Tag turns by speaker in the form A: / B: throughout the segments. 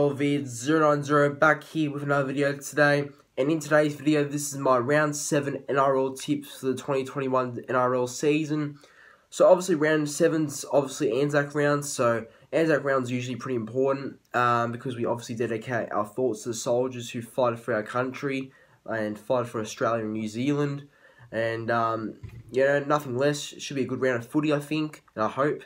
A: your vid090 back here with another video today. And in today's video, this is my round 7 NRL tips for the 2021 NRL season. So obviously round 7's obviously Anzac round, so Anzac round's usually pretty important because we obviously dedicate our thoughts to the soldiers who fight for our country and fight for Australia and New Zealand. And nothing less. It should be a good round of footy, I think, and I hope.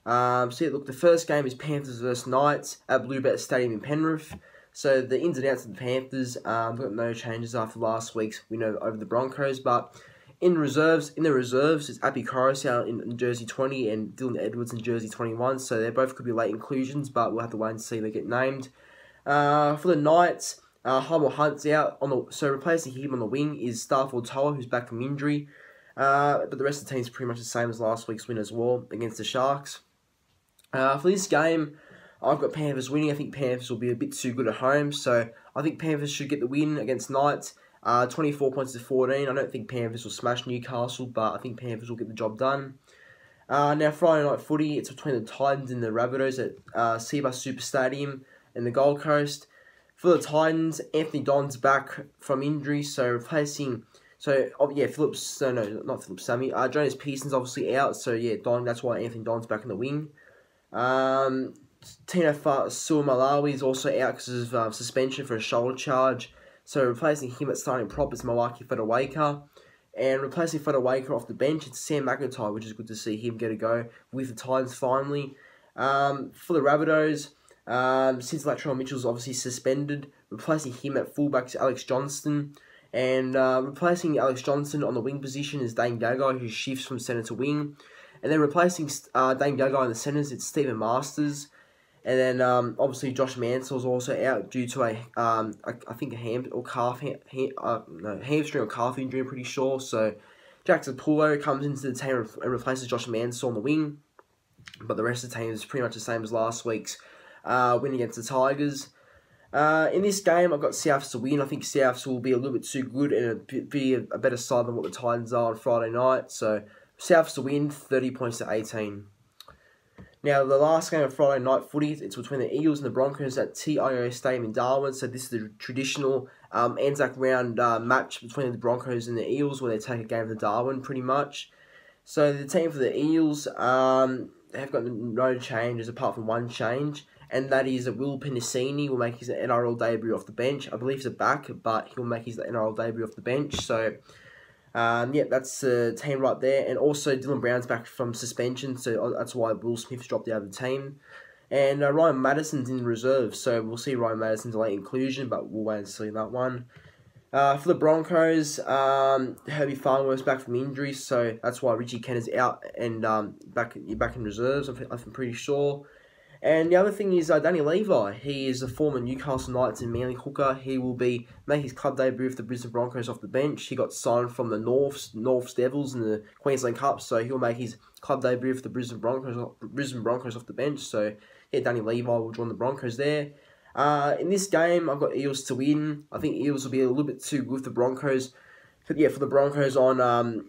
A: So yeah, look, the first game is Panthers versus Knights at Bluebet Stadium in Penrith. So the ins and outs of the Panthers, we've got no changes after last week's win over the Broncos, but in the reserves, it's Api Coruscant in jersey 20 and Dylan Edwards in jersey 21, so they both could be late inclusions, but we'll have to wait and see if they get named. For the Knights, Harmel Hunt's out, so replacing him on the wing is Starford Toa, who's back from injury, but the rest of the team's pretty much the same as last week's win as well, against the Sharks. For this game, I've got Panthers winning. I think Panthers will be a bit too good at home, so I think Panthers should get the win against Knights. 24 points to 14. I don't think Panthers will smash Newcastle, but I think Panthers will get the job done. Now, Friday night footy, it's between the Titans and the Rabbitohs at Seabus Super Stadium in the Gold Coast. For the Titans, Anthony Don's back from injury, so replacing... Jonas Pearson's obviously out, so yeah, that's why Anthony Don's back in the wing. Tino Suamalawi is also out because of suspension for a shoulder charge, so replacing him at starting prop is Malaki Fedawaka, and replacing Fedawaka off the bench it's Sam McIntyre, which is good to see him get a go with the Titans finally. For the Rabbitohs, since Latrell Mitchell's obviously suspended, replacing him at fullback is Alex Johnston, and replacing Alex Johnston on the wing position is Dane Gagai, who shifts from centre to wing. And then replacing Dane Gagai in the centres, it's Stephen Masters. And then obviously Josh Mansell's also out due to a hamstring or calf injury, I'm pretty sure. So Jackson Pulo comes into the team and replaces Josh Mansell on the wing. But the rest of the team is pretty much the same as last week's win against the Tigers. In this game, I've got Souths to win. I think Souths will be a little bit too good and be a better side than what the Titans are on Friday night. So Souths to win, 30 points to 18. Now, the last game of Friday night footy, it's between the Eagles and the Broncos at TIO Stadium in Darwin. So this is the traditional Anzac round match between the Broncos and the Eagles, where they take a game to Darwin, pretty much. So the team for the Eagles have got no changes apart from one change, and that is that Will Penasini will make his NRL debut off the bench. I believe he's a back, but he'll make his NRL debut off the bench. So that's the team right there. And also Dylan Brown's back from suspension, so that's why Will Smith's dropped out of the team. And Ryan Madison's in reserve, so we'll see Ryan Madison's late inclusion, but we'll wait and see that one. For the Broncos, Herbie Farnworth's back from injury, so that's why Richie Kenner's out and back in reserves, I'm pretty sure. And the other thing is Danny Levi. He is a former Newcastle Knights and Manly hooker. He will be making his club debut with the Brisbane Broncos off the bench. He got signed from the Norths Devils in the Queensland Cup, so he'll make his club debut with the Brisbane Broncos off the bench. So yeah, Danny Levi will join the Broncos there. In this game, I've got Eels to win. I think Eels will be a little bit too good with the Broncos. But yeah, for the Broncos on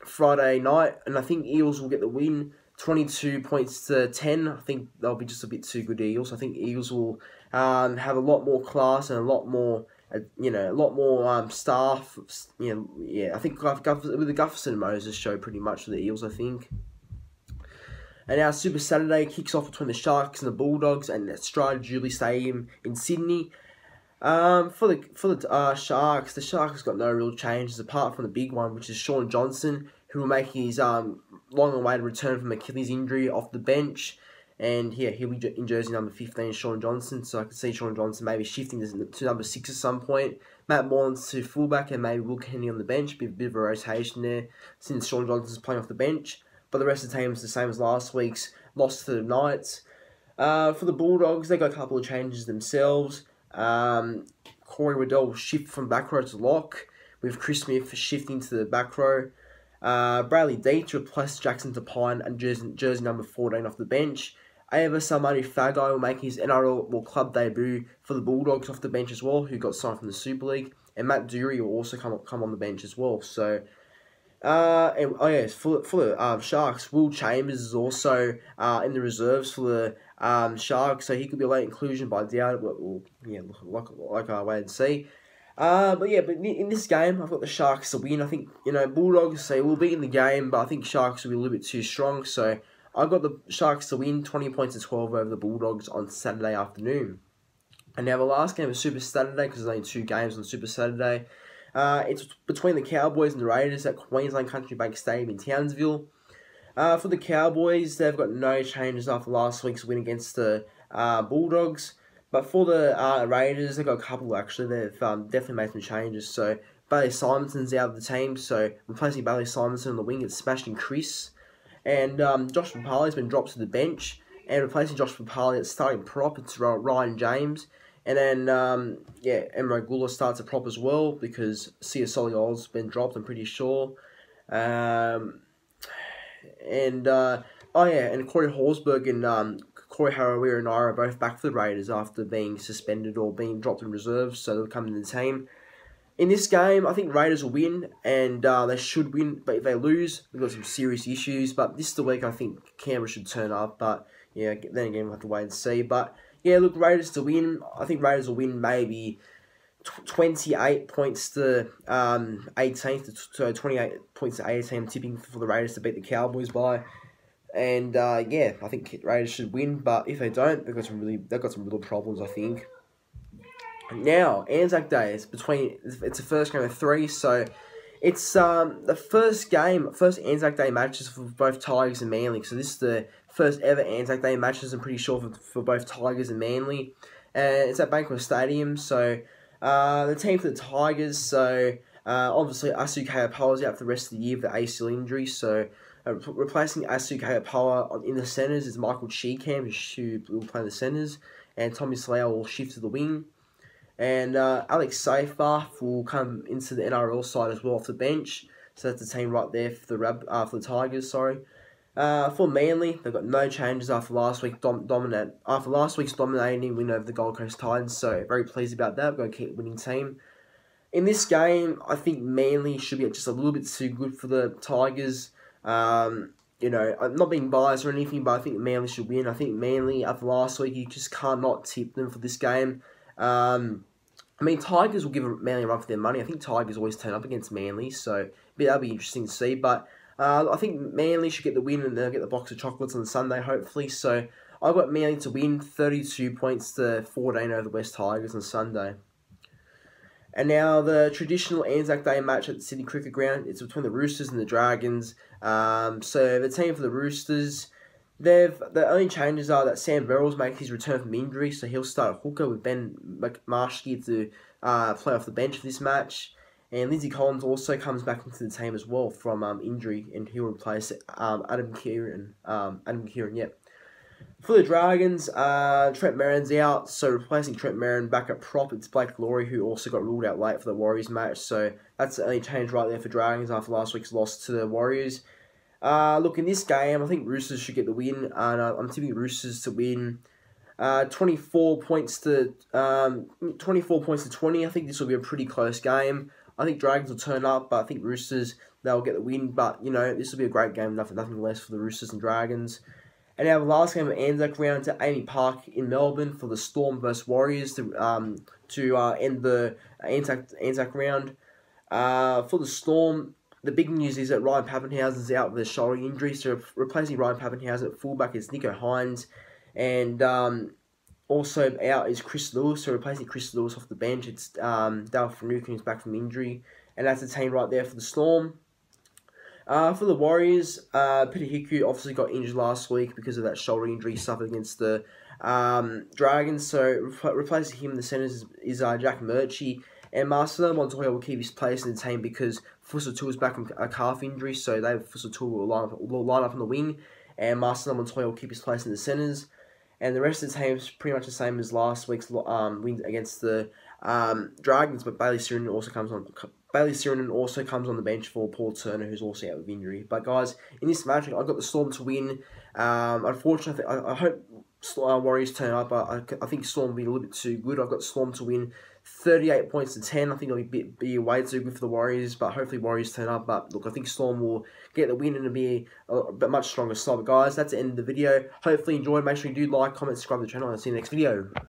A: Friday night, and I think Eels will get the win. 22 points to 10. I think they'll be just a bit too good Eagles. I think Eagles will have a lot more class and a lot more, staff. I think with the Gufferson and Moses show pretty much for the Eagles, I think. And our Super Saturday kicks off between the Sharks and the Bulldogs and at Stride Jubilee Stadium in Sydney. For the Sharks, the Sharks got no real changes apart from the big one, which is Shaun Johnson, who will make his long-awaited return from Achilles injury off the bench. And yeah, he'll be in jersey number 15, Shaun Johnson. So I could see Shaun Johnson maybe shifting to number 6 at some point. Matt Moylan's to fullback and maybe Will Kennedy on the bench. Bit of a rotation there since Shaun Johnson's playing off the bench. But the rest of the team is the same as last week's loss to the Knights. For the Bulldogs, they got a couple of changes themselves. Corey Waddell will shift from back row to lock, with Chris Smith shifting to the back row. Bradley Deitch replaced Jackson Tapine and jersey number 14 off the bench. Ava Samani Fagai will make his NRL club debut for the Bulldogs off the bench as well, who got signed from the Super League. And Matt Dury will also come on the bench as well. So And oh yeah, for the Sharks, Will Chambers is also in the reserves for the Sharks, so he could be a late inclusion, but I doubt it. Well, yeah, like I wait and see. But yeah, but in this game, I've got the Sharks to win. I think, Bulldogs, they will be in the game, but I think Sharks will be a little bit too strong. So I've got the Sharks to win 20 points to 12 over the Bulldogs on Saturday afternoon. And now the last game is Super Saturday, because there's only 2 games on Super Saturday. It's between the Cowboys and the Raiders at Queensland Country Bank Stadium in Townsville. For the Cowboys, they've got no changes after last week's win against the Bulldogs. But for the Raiders, they've got a couple, actually. They've definitely made some changes. So Bailey Simonson's out of the team, so replacing Bailey Simonson on the wing, it's Sebastian Chris. And Josh Papali's been dropped to the bench. And replacing Josh Papali at starting prop, it's Ryan James. And then, Emro Gula starts a prop as well, because Sia Soliol's been dropped, I'm pretty sure. And Corey Horsburgh and Corey Harawira and I are both back for the Raiders after being suspended or being dropped in reserves, so they'll come into the team. In this game, I think Raiders will win, and they should win, but if they lose, they've got some serious issues. But this is the week I think Canberra should turn up, but yeah, then again, we'll have to wait and see. But yeah, look, Raiders to win. I think Raiders will win maybe 28 points to 18, so 28 points to 18, tipping for the Raiders to beat the Cowboys by. And I think Raiders should win, but if they don't, they've got some real problems, I think. Now, Anzac Day it's the first game of 3, so it's the first Anzac Day matches for both Tigers and Manly. So this is the first ever Anzac Day matches, I'm pretty sure, for both Tigers and Manly. And it's at Bankwest Stadium, so the team for the Tigers, so obviously Asu Keapoa's out for the rest of the year with the ACL injury, so replacing Asu Keapoa in the centres is Michael Cheekham, who will play the centres, and Tommy Slough will shift to the wing. And Alex Seyfarth will come into the NRL side as well off the bench, so that's the team right there for the Tigers. Sorry. For Manly, they've got no changes after last week's dominating win over the Gold Coast Titans, so very pleased about that. We're going to keep winning team. In this game, I think Manly should be just a little bit too good for the Tigers. I'm not being biased or anything, but I think Manly should win. I think Manly, after last week, you just cannot tip them for this game. Tigers will give Manly a run for their money. I think Tigers always turn up against Manly, so that'll be interesting to see. But I think Manly should get the win, and they'll get the box of chocolates on Sunday, hopefully. So I've got Manly to win 32 points to 14 over the West Tigers on Sunday. And now the traditional Anzac Day match at the Sydney Cricket Ground, it's between the Roosters and the Dragons. So the team for the Roosters, the only changes are that Sam Verrills makes his return from injury, so he'll start at hooker with Ben McMarshke to play off the bench for this match. And Lindsay Collins also comes back into the team as well from injury, and he'll replace Adam Kieran. For the Dragons, Trent Merrin's out, so replacing Trent Merrin back at prop, it's Blake Laurie, who also got ruled out late for the Warriors match, so that's the only change right there for Dragons after last week's loss to the Warriors. Look, in this game, I think Roosters should get the win, and I'm tipping Roosters to win 24 points to 20. I think this will be a pretty close game. I think Dragons will turn up, but I think Roosters, they'll get the win, but, this will be a great game, nothing less for the Roosters and Dragons. And now the last game of Anzac round to Amy Park in Melbourne for the Storm versus Warriors to end the Anzac round. For the Storm, the big news is that Ryan Pappenhausen's out with a shoulder injury, so replacing Ryan Pappenhausen at fullback is Nico Hines, and also out is Chris Lewis, so replacing Chris Lewis off the bench, it's Dale Finucane who's back from injury, and that's the team right there for the Storm. For the Warriors, Peter Hiku obviously got injured last week because of that shoulder injury he suffered against the Dragons, so replacing him in the centres is Jack Murchie, and Marcelo Montoya will keep his place in the team because Fusatu is back from a calf injury, so Fusatu will line up on the wing, and Marcelo Montoya will keep his place in the centres. And the rest of the team is pretty much the same as last week's win against the Dragons, but Bailey Sirinen also comes on the bench for Paul Turner, who's also out with injury. But guys, in this match, I've got the Storm to win. Unfortunately, I hope Warriors turn up. I think Storm will be a little bit too good. I've got Storm to win 38 points to 10. I think it'll be way too good for the Warriors, but hopefully Warriors turn up. But look, I think Storm will get the win and it'll be a much stronger side. But guys, that's the end of the video. Hopefully you enjoyed. Make sure you do like, comment, subscribe to the channel, and I'll see you in the next video.